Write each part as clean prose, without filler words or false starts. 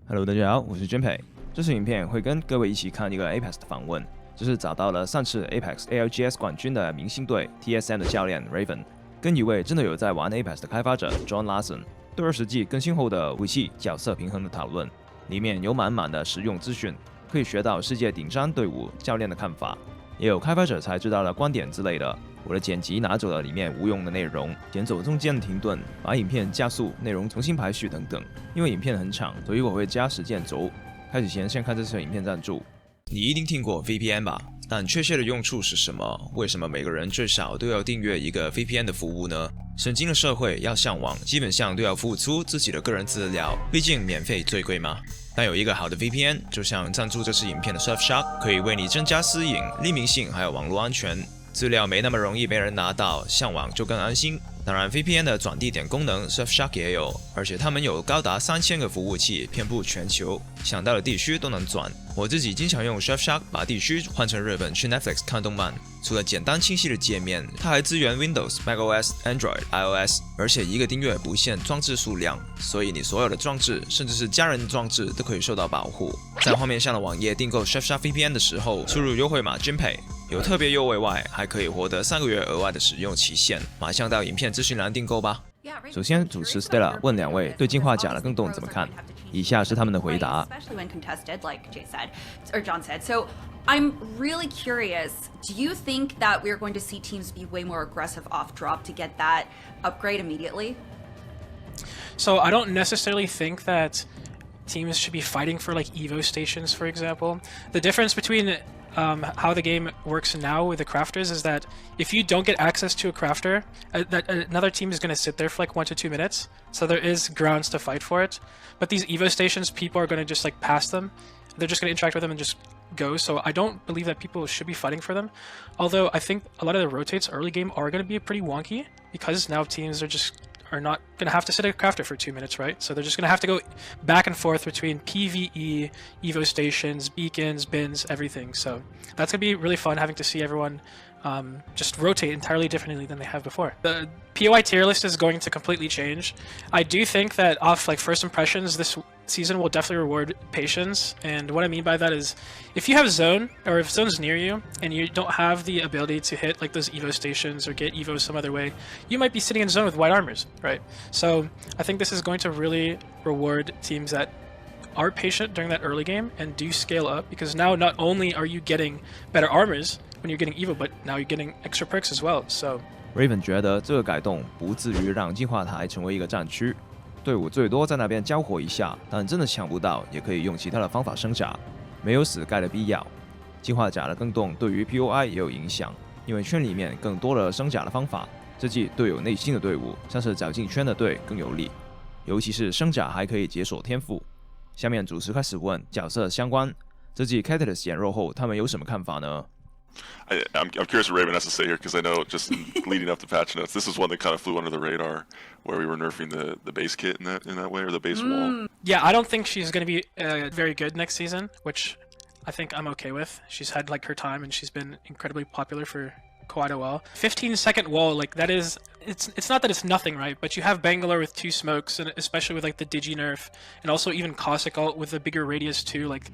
Hello， 大家好，我是 Junpei。这次影片会跟各位一起看一个 Apex 的访问，这是找到了上次 Apex ALGS 冠军的明星队 TSM 的教练 Raven， 跟一位真的有在玩 Apex 的开发者 John 对20季更新后的武器角色平衡的讨论，里面有满满的实用资讯，可以学到世界顶尖队伍教练的看法，也有开发者才知道的观点之类的。我的剪辑拿走了里面无用的内容，剪走中间的停顿，把影片加速，内容重新排序等等。因为影片很长，所以我会加时间轴。开始前先看这次影片赞助。你一定听过 VPN 吧？但确切的用处是什么？为什么每个人最少都要订阅一个 VPN 的服务呢？神经的社会要上网，基本上都要付出自己的个人资料，毕竟免费最贵嘛。但有一个好的 VPN， 就像赞助这次影片的 Surfshark， 可以为你增加私隐、匿名性还有网络安全。资料没那么容易被人拿到，上网就更安心。当然 VPN 的转地点功能 Surfshark 也有，而且他们有高达3000个服务器，遍布全球，想到的地区都能转。我自己经常用 Surfshark 把地区换成日本去 Netflix 看动漫。除了简单清晰的界面，它还支援 Windows、macOS、Android、iOS， 而且一个订阅不限装置数量，所以你所有的装置，甚至是家人的装置都可以受到保护。在画面上的网页订购 Surfshark VPN 的时候，输入优惠码 Junpei， 有特别优惠外，还可以获得3个月额外的使用期限。马上到影片资讯栏订购吧。首先，主持 Stella 问两位对进化甲的更动怎么看？以下是他们的回答。I'm really curious, do you think that we're going to see teams be way more aggressive off drop to get that upgrade immediately? So I don't necessarily think that teams should be fighting for like Evo stations, for example. The difference between how the game works now with the crafters is that if you don't get access to a crafter, another team is going to sit there for like 1 to 2 minutes. So there is grounds to fight for it. But these Evo stations, people are going to just like pass them. They're just going to interact with them and just go. So I don't believe that people should be fighting for them. Although I think a lot of the rotates early game are going to be pretty wonky because now teams are not going to have to sit at a crafter for 2 minutes, right? So they're just going to have to go back and forth between PvE, Evo stations, beacons, bins, everything. So that's going to be really fun having to see everyone just rotate entirely differently than they have before. The POI tier list is going to completely change. I do think that off like first impressions, this season will definitely reward patience. And what I mean by that is if you have zone, or if zone's near you and you don't have the ability to hit like those Evo stations or get Evo some other way, you might be sitting in zone with white armors, right? So I think this is going to really reward teams that are patient during that early game and do scale up, because now not only are you getting better armors when you're getting Evo, but now you're getting extra perks as well. So Raven 觉得这个改动不至于让进化台成为一个战区，队伍最多在那边交火一下，但真的抢不到，也可以用其他的方法生甲，没有死盖的必要。进化甲的更动对于 POI 也有影响，因为圈里面更多的生甲的方法，这季对有内心的队伍，像是找进圈的队更有利，尤其是生甲还可以解锁天赋。下面主持开始问角色相关，这季 Catalyst 减弱后，他们有什么看法呢？I'm curious what Raven has to say here, because I know just leading up to patch notes, this is one that kind of flew under the radar, where we were nerfing the base kit in that way, or the base wall. Yeah, I don't think she's going to be very good next season, which I think I'm okay with. She's had like her time and she's been incredibly popular for quite a while. 15-second wall, like that is, it's not that it's nothing, right? But you have Bangalore with 2 smokes, and especially with like the Digi nerf, and also even Cossack ult with a bigger radius too. Like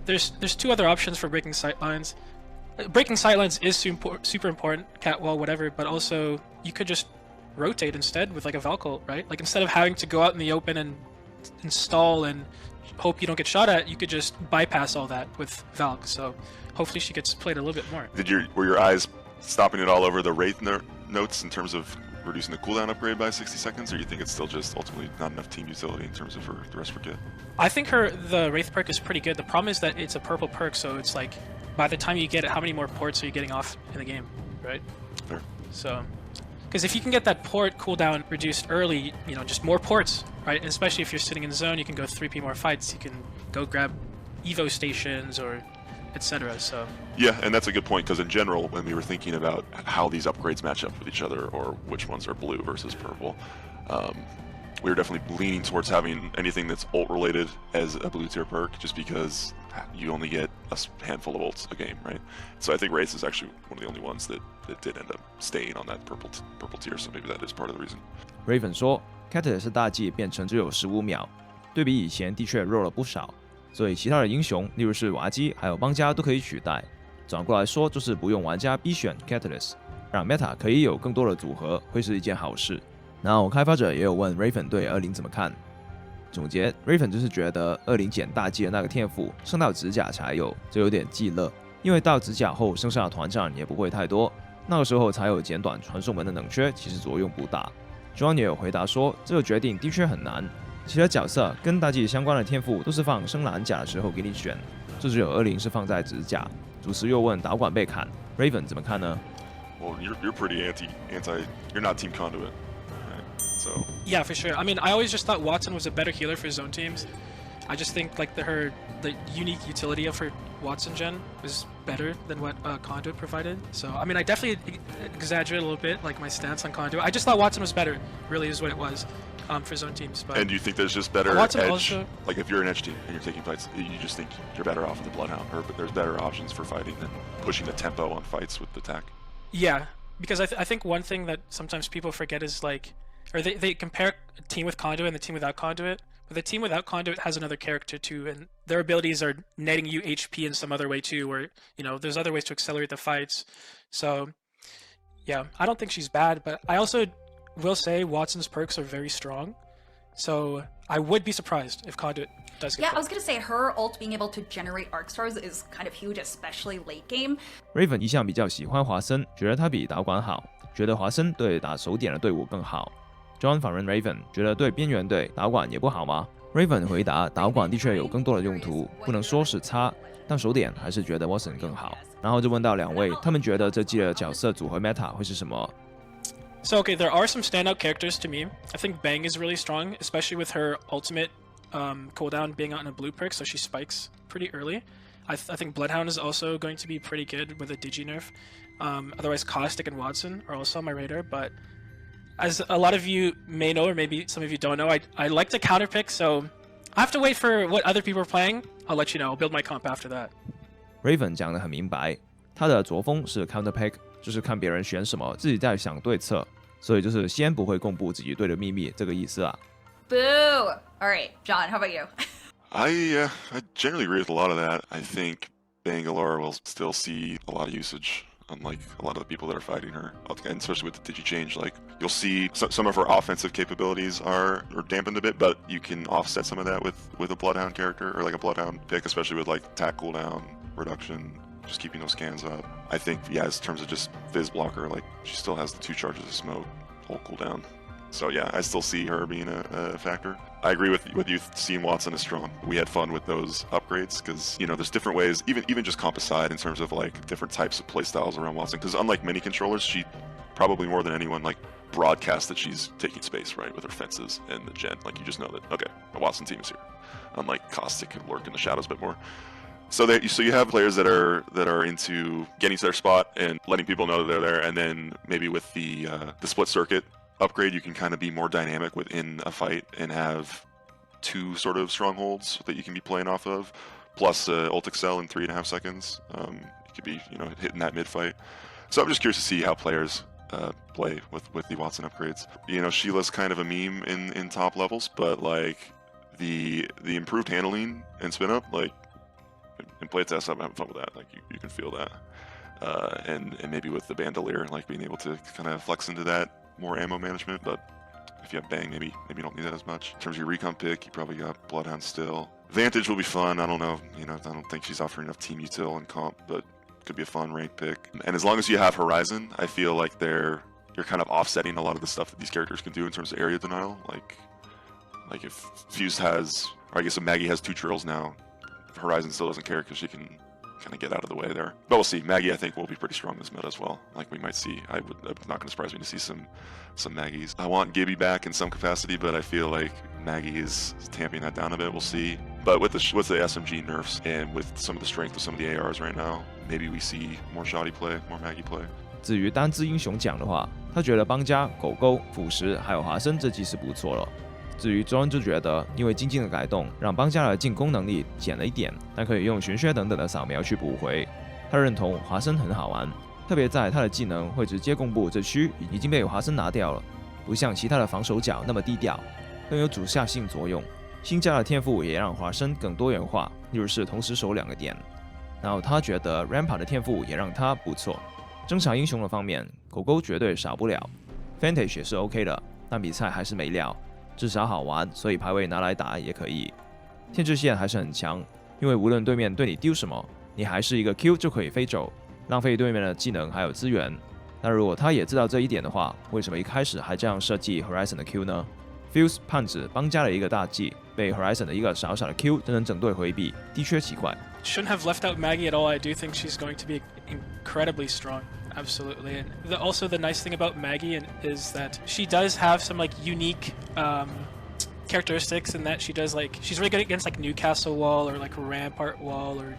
there's 2 other options for breaking sightlines. Breaking sightlines is super important, cat wall, whatever, but also you could just rotate instead with like a Valkyl, right? Like instead of having to go out in the open and install and hope you don't get shot at, you could just bypass all that with Valk. So hopefully she gets played a little bit more. Were your eyes stopping it all over the Wraith notes in terms of reducing the cooldown upgrade by 60 seconds, or you think it's still just ultimately not enough team utility in terms of the rest of her kit? I think the Wraith perk is pretty good. The problem is that it's a purple perk, so it's like by the time you get it, how many more ports are you getting off in the game, right? Fair. So, because if you can get that port cooldown reduced early, you know, just more ports, right? And especially if you're sitting in zone, you can go 3p more fights. You can go grab Evo stations or etc. So yeah, and that's a good point, because in general, when we were thinking about how these upgrades match up with each other, or which ones are blue versus purple, we were definitely leaning towards having anything that's ult related as a blue tier perk, just because you only get a handful of ults a game, right? So I think Wraith is actually one of the only ones that did end up staying on that purple tier, so maybe that is part of the reason. Raven 说 ，Catalyst 大技变成只有15秒，对比以前的确弱了不少，所以其他的英雄，例如是瓦基还有邦加都可以取代。转过来说，就是不用玩家必选 Catalyst， 让 Meta 可以有更多的组合，会是一件好事。然后开发者也有问 Raven 对20怎么看。总结 Raven 就是觉得20捡大技的那个天赋升到指甲才有，就有点忌乐，因为到指甲后剩下的团战也不会太多，那个时候才有减短传送门的冷却，其实作用不大。John 也有回答说，这个决定的确很难，其他角色跟大技相关的天赋都是放升蓝甲的时候给你选，就只有20是放在指甲。主持又问导管被砍 ，Raven 怎么看呢 Well, you're pretty anti. You're not Team Conduit, right? So Yeah, for sure. I mean, I always just thought Watson was a better healer for zone teams. I just think like the unique utility of her Watson gen was better than what Conduit provided. So I mean, I definitely exaggerate a little bit like my stance on Conduit. I just thought Watson was better. Really, is what it was for zone teams. But and do you think there's just better Watson edge? Also, like if you're an edge team and you're taking fights, you just think you're better off with the Bloodhound, or there's better options for fighting than pushing the tempo on fights with the attack. yeah, because I think one thing that sometimes people forget is like, or they compare a team with Conduit and the team without Conduit. But the team without Conduit has another character too, and their abilities are netting you HP in some other way too, where, you know, there's other ways to accelerate the fights. So, yeah, I don't think she's bad, but I also will say Watson's perks are very strong. So I would be surprised if Conduit does get Yeah, put. I was gonna say her ult being able to generate arc stars is kind of huge, especially late game. Raven 一向比较喜欢华森，觉得他比导管好，觉得华森对打手点的队伍更好。John 反问 Raven， 觉得对边缘队导管也不好吗 ？Raven 回答，导管的确有更多的用途，不能说是差，但手点还是觉得 Watson 更好。然后就问到两位，他们觉得这季的角色组合 META 会是什么？ So okay, there are some standout characters to me. I think Bang is really strong, especially with her ultimate cooldown being on a blue perk, so she spikes pretty early. I think Bloodhound is also going to be pretty good with a digi nerf. Otherwise, Caustic and Watson are also on my radar, but as a lot of you may know, or maybe some of you don't know, I like to counter pick, so I have to wait for what other people are playing. I'll let you know. I'll build my comp after that. Raven 讲得很明白，他的着风是 counter pick， 就是看别人选什么，自己再想对策，所以就是先不会公布自己队的秘密这个意思啊。Boo! All right, John, how about you? I generally agree with a lot of that. I think Bangalore will still see a lot of usage, unlike a lot of the people that are fighting her, and especially with the digi-change. Like, you'll see some of her offensive capabilities are dampened a bit, but you can offset some of that with a Bloodhound character, or like a Bloodhound pick, especially with like attack cooldown reduction, just keeping those scans up. I think, yeah, in terms of just Fizz blocker, like, she still has the 2 charges of smoke, whole cooldown. So yeah, I still see her being a factor. I agree with you seeing Watson as strong. We had fun with those upgrades because, you know, there's different ways, even just comp aside, in terms of like different types of playstyles around Watson. Because unlike many controllers, she probably more than anyone like broadcasts that she's taking space, right, with her fences and the gen. Like, you just know that, okay, the Watson team is here. Unlike Caustic could lurk in the shadows a bit more. So you have players that are into getting to their spot and letting people know that they're there, and then maybe with the split circuit upgrade, you can kind of be more dynamic within a fight and have 2 sort of strongholds that you can be playing off of, plus ult excel in 3.5 seconds. You could be, you know, hitting that mid fight. So I'm just curious to see how players play with the Watson upgrades. You know, Sheila's kind of a meme in top levels, but like the improved handling and spin up, like in playtest, I'm having fun with that. Like you can feel that, and maybe with the Bandolier, like being able to kind of flex into that. More ammo management, but if you have Bang, maybe you don't need that as much. In terms of your recon pick, you probably got Bloodhound still. Vantage will be fun. I don't know, you know, I don't think she's offering enough team util and comp, but could be a fun rank pick. And as long as you have Horizon, I feel like you're kind of offsetting a lot of the stuff that these characters can do in terms of area denial. Like if Fuse has, or I guess if Maggie has 2 trills now, Horizon still doesn't care because she can kind of get out of the way there. But we'll see. Maggie, I think, will be pretty strong this meta as well. Like, we might see, it's not going to surprise me to see some Maggies. I want Gibby back in some capacity, but I feel like Maggie is tamping that down a bit. We'll see. But with the SMG nerfs and with some of the strength of some of the ARs right now, maybe we see more shoddy play, more Maggie play. 至于单支英雄奖的话，他觉得邦加、狗狗、腐蚀还有华生这季是不错了。至于 John 就觉得，因为精进的改动，让邦加的进攻能力减了一点，但可以用玄学等等的扫描去补回。他认同华生很好玩，特别在他的技能会直接公布这区已经被华生拿掉了，不像其他的防守角那么低调，更有主下性作用。新加的天赋也让华生更多元化，例如是同时守2个点。然后他觉得 Rampa 的天赋也让他不错。正常英雄的方面，狗狗绝对少不了 ，Vantage 也是 OK 的，但比赛还是没料，至少好玩，所以排位拿来打也可以。天际线还是很强，因为无论对面对你丢什么，你还是一个 Q 就可以飞走，浪费对面的技能还有资源。那如果他也知道这一点的话，为什么一开始还这样设计 Horizon 的 Q 呢？ Fuse 胖子帮加了一个大技，被 Horizon 的一个小小的 Q 就能整队回避，的确奇怪。Shouldn't have left out Maggie at all. I do think she's going to be incredibly strong. Absolutely. And also the nice thing about Maggie is that she does have some like unique characteristics in that she does like she's really good against like Newcastle wall or like Rampart wall or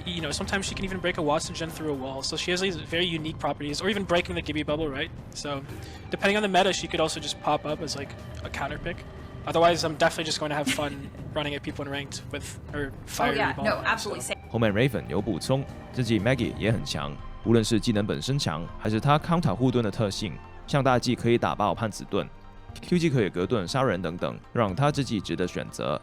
you know sometimes she can even break a Watson gen through a wall. So she has these very unique properties or even breaking the Gibby bubble, right? So depending on the meta, she could also just pop up as like a counter pick. Otherwise, I'm definitely just going to have fun running at people in ranked with her fire. Oh yeah, ball, no, absolutely. So. 后面 Raven 有补充，这季 Maggie 也很强，无论是技能本身强，还是他 counter 护盾的特性，像大技可以打爆判子盾 ，Q 技可以隔盾杀人等等，让他这季值得选择。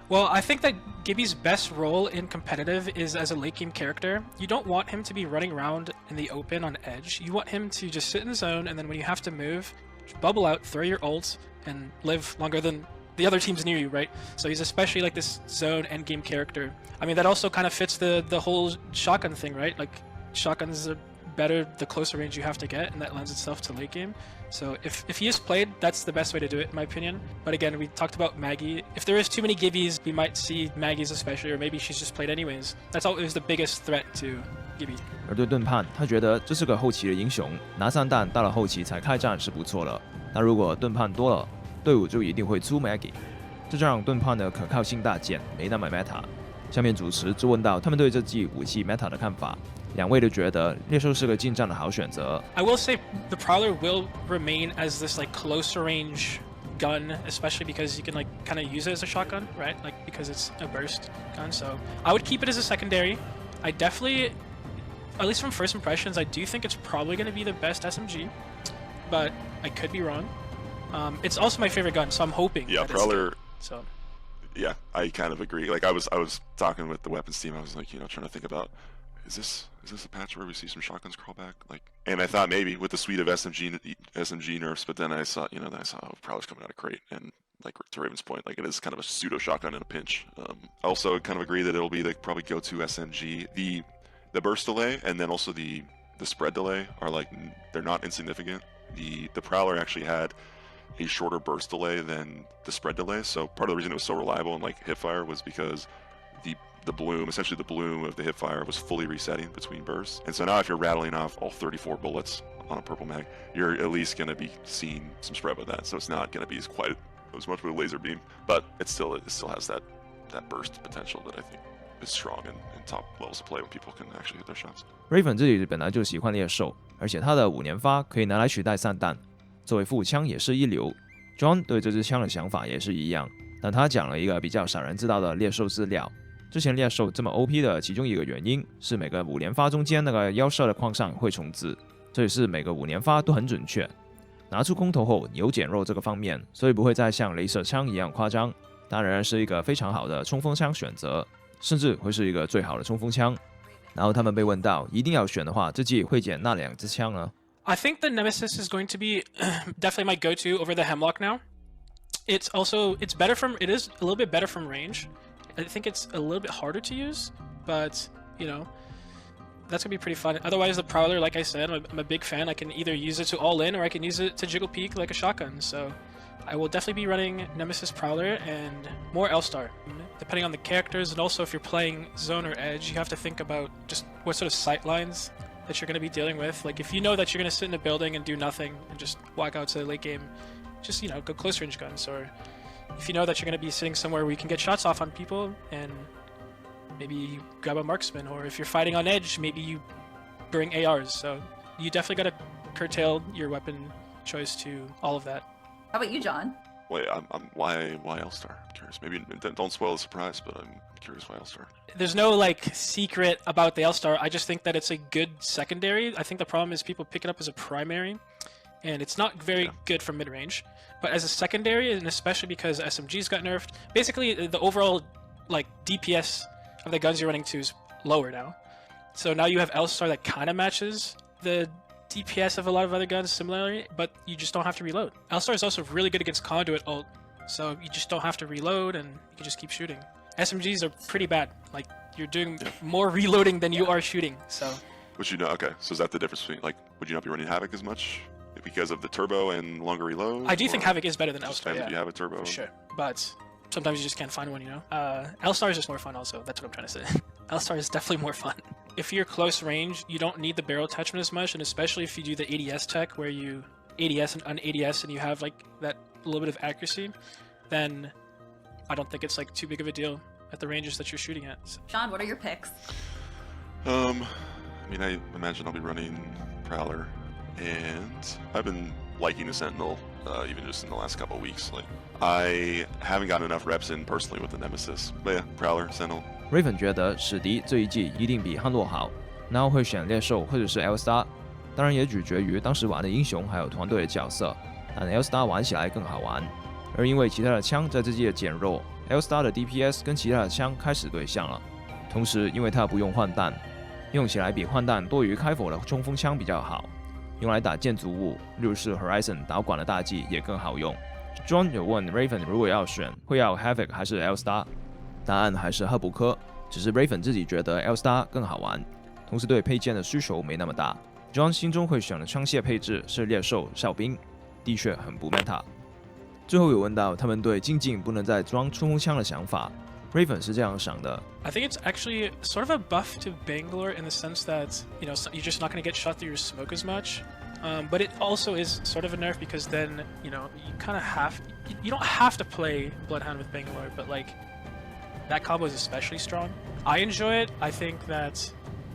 Well, I think that Gibby's best role in competitive is as a late game character. You don't want him to be running around in the open on edge. You want him to just sit in zone, and then when you have to move, bubble out, throw your ult, and live longer than the other teams near you, right? So he's especially like this zone end game character. I mean, that also kind of fits the whole shotgun thing, right? Like shotguns are better the closer range you have to get, and that lends itself to late game. So if he is played, that's the best way to do it in my opinion. But again, we talked about Maggie. If there is too many Gibbies, we might see Maggie's especially, or maybe she's just played anyways. That's always the biggest threat to Gibby. 而对盾判，他觉得这是个后期的英雄，拿3弹到了后期才开战是不错了。但如果盾判多了，队伍就一定会出 Maggie， 这就让盾判的可靠性大减，没那么 meta。下面主持就问到他们对这季武器 meta 的看法。两位都觉得猎兽是个近战的好选择。I will say the Prowler will remain as this like closer range gun, especially because you can like kind of use it as a shotgun, right? Like because it's a burst gun. So I would keep it as a secondary. I definitely, at least from first impressions, I do think it's probably going to be the best SMG, but I could be wrong. It's also my favorite gun, so I'm hoping. Yeah, Prowler. So. Yeah, I kind of agree. Like I was talking with the weapons team. I was like, trying to think about. Is this a patch where we see some shotguns crawl back? Like, and I thought maybe with the suite of SMG nerfs, but then I saw, Prowler's coming out of crate, and like to Raven's point, like it is kind of a pseudo shotgun in a pinch. I also kind of agree that it'll be the probably go-to SMG. The burst delay and then also the spread delay are like they're not insignificant. The Prowler actually had a shorter burst delay than the spread delay, so part of the reason it was so reliable and like hipfire was because the bloom, essentially the bloom of the hipfire was fully resetting between bursts. And so now if you're rattling off all 34 bullets on a purple mag, you're at least going to be seeing some spread with that. So it's not going to be as much with a laser beam, but it still has that burst potential that I think is strong in top levels of play when people can actually hit their shots. Raven 这里本来就喜欢猎兽，而且他的5连发可以拿来取代散弹，作为副枪也是一流。John 对这支枪的想法也是一样，但他讲了一个比较少人知道的猎兽资料。之前猎兽这么 OP 的其中一个原因是每个5连发中间那个腰射的框上会重置，这也是每个5连发都很准确。拿出空投后有减弱这个方面，所以不会再像雷射枪一样夸张，当然是一个非常好的冲锋枪选择，甚至会是一个最好的冲锋枪。然后他们被问到一定要选的话，这季会捡那2支枪呢？ I think the Nemesis is going to be definitely my go-to over the Hemlock now. It is a little bit better from range. I think it's a little bit harder to use, but that's gonna be pretty fun. Otherwise, the Prowler, like I said, I'm a big fan. I can either use it to all in or I can use it to jiggle peek like a shotgun. So I will definitely be running Nemesis Prowler and more L-Star. Depending on the characters, and also if you're playing zone or edge, you have to think about just what sort of sight lines that you're going to be dealing with. Like if you know that you're going to sit in a building and do nothing and just walk out to the late game, just go close range guns. Or if you know that you're going to be sitting somewhere where you can get shots off on people and maybe grab a marksman. Or if you're fighting on edge, maybe you bring ARs. So you definitely got to curtail your weapon choice to all of that. How about you, John? Wait, why L-Star? I'm curious. Maybe don't spoil the surprise, but I'm curious why L-Star. There's no secret about the L-Star. I just think that it's a good secondary. I think the problem is people pick it up as a primary, and it's not very good for mid-range. But as a secondary, and especially because SMGs got nerfed, basically the overall like DPS of the guns you're running to is lower now. So now you have L-Star that kind of matches the DPS of a lot of other guns similarly, but you just don't have to reload. L-Star is also really good against Conduit ult, so you just don't have to reload and you can just keep shooting. SMGs are pretty bad. Like, you're doing more reloading than you are shooting, so... Which okay, so is that the difference between, like, would you not be running Havoc as much because of the turbo and longer reload? I do think Havoc is better than L-Star, if you have a turbo. For sure, but sometimes you just can't find one, you know? L-Star is just more fun also, that's what I'm trying to say. L-Star is definitely more fun. If you're close range, you don't need the barrel attachment as much, and especially if you do the ADS tech where you ADS and un-ADS and you have like that little bit of accuracy, then I don't think it's like too big of a deal at the ranges that you're shooting at. John, what are your picks? I mean, I imagine I'll be running Prowler, and I've been liking the Sentinel, even just in the last couple of weeks. Like, I haven't gotten enough reps in personally with the Nemesis, but yeah, Prowler, Sentinel. Raven 觉得史迪这一季一定比汉洛好，然后会选猎兽或者是 L Star， 当然也取决于当时玩的英雄还有团队的角色，但 L Star 玩起来更好玩。而因为其他的枪在这季的减弱 ，L Star 的 DPS 跟其他的枪开始对象了，同时因为它不用换弹。用起来比换弹多于开火的冲锋枪比较好，用来打建筑物，例如是 Horizon 导管的大技也更好用。John 有问 Raven 如果要选，会要 Havoc 还是 L Star？ 答案还是赫伯科，只是 Raven 自己觉得 L Star 更好玩，同时对配件的需求没那么大。John 心中会选的枪械配置是猎兽、哨兵，的确很不 meta。最后有问到他们对精进不能再装冲锋枪的想法。Raven 是这样想的。I think it's actually sort of a buff to Bangalore in the sense that, you know, you're just not going to get shot through your smoke as much. But it also is sort of a nerf because then, you know, you kind of you don't have to play Bloodhound with Bangalore, but like, that combo is especially strong. I enjoy it. I think that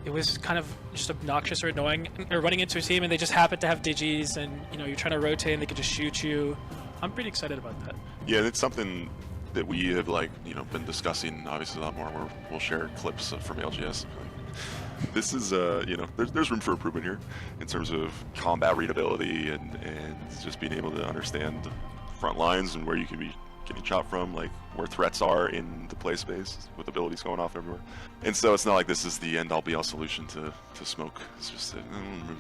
it was kind of just obnoxious or annoying, or running into a team and they just happen to have digis and, you know, you're trying to rotate and they can just shoot you. I'm pretty excited about that. Yeah, it's something that we have, like, you know, been discussing obviously a lot more, where we'll share clips from LGS. This is you know, there's room for improvement here in terms of combat readability and just being able to understand front lines and where you can be getting shot from, like where threats are in the play space with abilities going off everywhere. And so it's not like this is the end all be all solution to smoke. It's just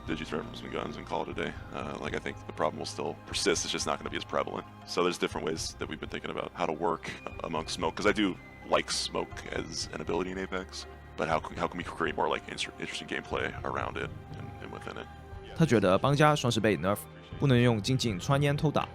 digi-threat from some guns and call it a day. Like, I think the problem will still persist. It's just not going to be as prevalent. So there's different ways that we've been thinking about how to work among smoke, because I do like smoke as an ability in Apex, but how can we create more like interesting gameplay around it and within it? 他觉得邦家算是被 nerf， 不能用精进穿烟偷打。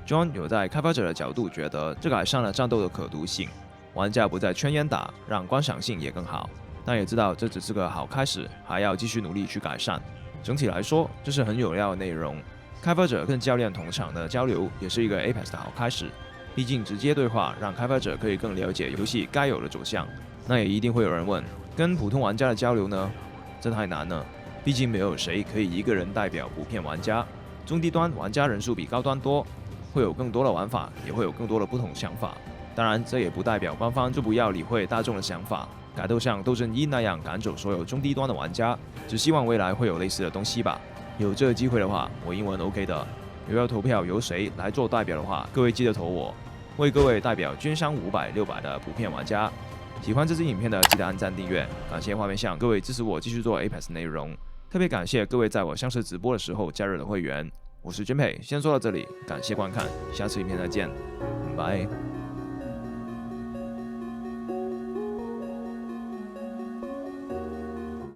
John 有在开发者的角度觉得这改善了战斗的可读性，玩家不再圈烟打，让观赏性也更好。但也知道这只是个好开始，还要继续努力去改善。整体来说，这是很有料的内容。开发者跟教练同场的交流也是一个 Apex 的好开始。毕竟直接对话让开发者可以更了解游戏该有的走向。那也一定会有人问，跟普通玩家的交流呢？这太难了，毕竟没有谁可以一个人代表普遍玩家。中低端玩家人数比高端多。会有更多的玩法，也会有更多的不同想法。当然，这也不代表官方就不要理会大众的想法，改斗像斗争1那样赶走所有中低端的玩家。只希望未来会有类似的东西吧。有这个机会的话，我英文 OK 的。有要投票由谁来做代表的话，各位记得投我，为各位代表均商500、600的普遍玩家。喜欢这支影片的记得按赞订阅，感谢画面上各位支持我继续做 Apex 内容，特别感谢各位在我像是直播的时候加入的会员。我是君佩，先说到这里，感谢观看，下次影片再见，拜。